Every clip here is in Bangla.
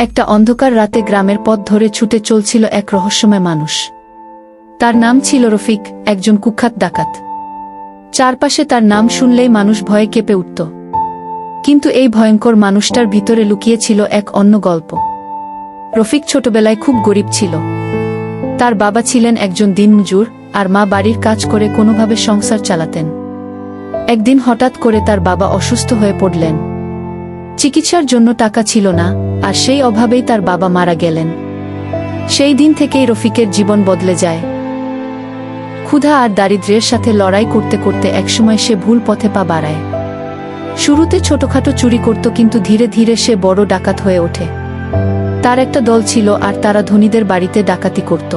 একটা অন্ধকার রাতে গ্রামের পথ ধরে ছুটে চলছিল এক রহস্যময় মানুষ। তার নাম ছিল রফিক, একজন কুখ্যাত ডাকাত। চারপাশে তার নাম শুনলেই মানুষ ভয়ে কেঁপে উঠত। কিন্তু এই ভয়ঙ্কর মানুষটার ভিতরে লুকিয়ে ছিল এক অন্য গল্প। রফিক ছোটবেলায় খুব গরিব ছিল। তার বাবা ছিলেন একজন দিনমজুর, আর মা বাড়ির কাজ করে কোনোভাবে সংসার চালাতেন। একদিন হঠাৎ করে তার বাবা অসুস্থ হয়ে পড়লেন। চিকিৎসার জন্য টাকা ছিল না, আর সেই অভাবেই তার বাবা মারা গেলেন। সেই দিন থেকেই রফিকের জীবন বদলে যায়। ক্ষুধা আর দারিদ্র্যের সাথে লড়াই করতে করতে একসময় সে ভুল পথে পা বাড়ায়। শুরুতে ছোটখাটো চুরি করত, কিন্তু ধীরে ধীরে সে বড় ডাকাত হয়ে ওঠে। তার একটা দল ছিল, আর তারা ধনীদের বাড়িতে ডাকাতি করত।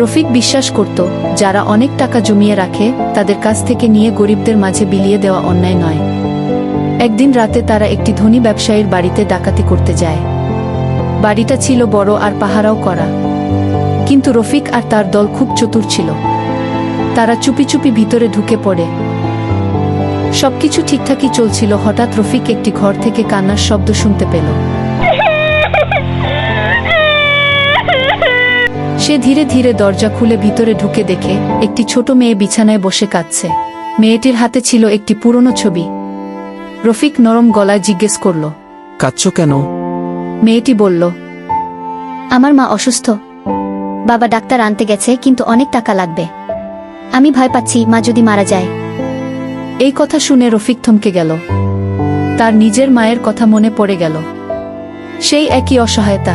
রফিক বিশ্বাস করত, যারা অনেক টাকা জমিয়ে রাখে তাদের কাছ থেকে নিয়ে গরিবদের মাঝে বিলিয়ে দেওয়া অন্যায় নয়। একদিন রাতে তারা একটি ধনী ব্যবসায়ীর বাড়িতে ডাকাতি করতে যায়। বাড়িটা ছিল বড় আর পাহারাও করা, কিন্তু রফিক আর তার দল খুব চতুর ছিল। তারা চুপি চুপি ভিতরে ঢুকে পড়ে। সবকিছু ঠিকঠাকই চলছিল, হঠাৎ রফিক একটি ঘর থেকে কান্নার শব্দ শুনতে পেল। সে ধীরে ধীরে দরজা খুলে ভিতরে ঢুকে দেখে একটি ছোট মেয়ে বিছানায় বসে কাঁদছে। মেয়েটির হাতে ছিল একটি পুরনো ছবি। রফিক নরম গলায় জিজ্ঞেস করল, কাঁদছো কেন? মেয়েটি বলল, আমার মা অসুস্থ, বাবা ডাক্তার আনতে গেছে, কিন্তু অনেক টাকা লাগবে। আমি ভয় পাচ্ছি মা যদি মারা যায়। এই কথা শুনে রফিক থমকে গেল। তার নিজের মায়ের কথা মনে পড়ে গেল। সেই একই অসহায়তা।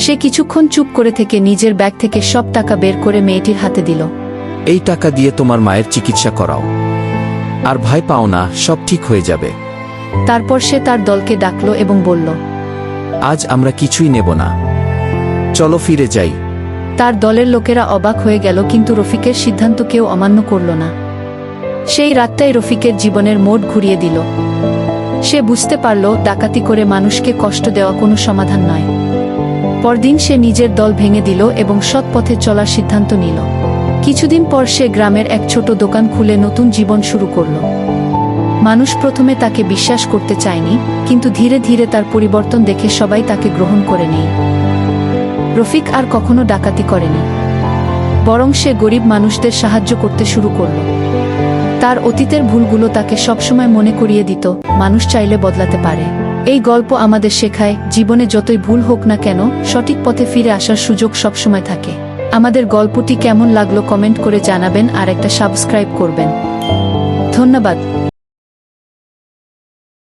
সে কিছুক্ষণ চুপ করে থেকে নিজের ব্যাগ থেকে সব টাকা বের করে মেয়েটির হাতে দিল। এই টাকা দিয়ে তোমার মায়ের চিকিৎসা করাও, আর ভয় পাও না, সব ঠিক হয়ে যাবে। তারপর সে তার দলকে ডাকল এবং বলল, আজ আমরা কিছুই নেব না, চলো ফিরে যাই। তার দলের লোকেরা অবাক হয়ে গেল, কিন্তু রফিকের সিদ্ধান্ত কেউ অমান্য করল না। সেই রাতটাই রফিকের জীবনের মোড় ঘুরিয়ে দিল। সে বুঝতে পারল, ডাকাতি করে মানুষকে কষ্ট দেওয়া কোনো সমাধান নয়। পরদিন সে নিজের দল ভেঙে দিল এবং সৎ পথে চলার সিদ্ধান্ত নিল। কিছুদিন পর সে গ্রামের এক ছোট দোকান খুলে নতুন জীবন শুরু করল। মানুষ প্রথমে তাকে বিশ্বাস করতে চায়নি, কিন্তু ধীরে ধীরে তার পরিবর্তন দেখে সবাই তাকে গ্রহণ করে নেয়। রফিক আর কখনো ডাকাতি করেনি, বরং সে গরিব মানুষদের সাহায্য করতে শুরু করল। তার অতীতের ভুলগুলো তাকে সবসময় মনে করিয়ে দিত, মানুষ চাইলে বদলাতে পারে। এই গল্প আমাদের শেখায়, জীবনে যতই ভুল হোক না কেন, সঠিক পথে ফিরে আসার সুযোগ সবসময় থাকে। আমাদের গল্পটি কেমন লাগলো কমেন্ট করে জানাবেন, আর একটা সাবস্ক্রাইব করবেন। ধন্যবাদ।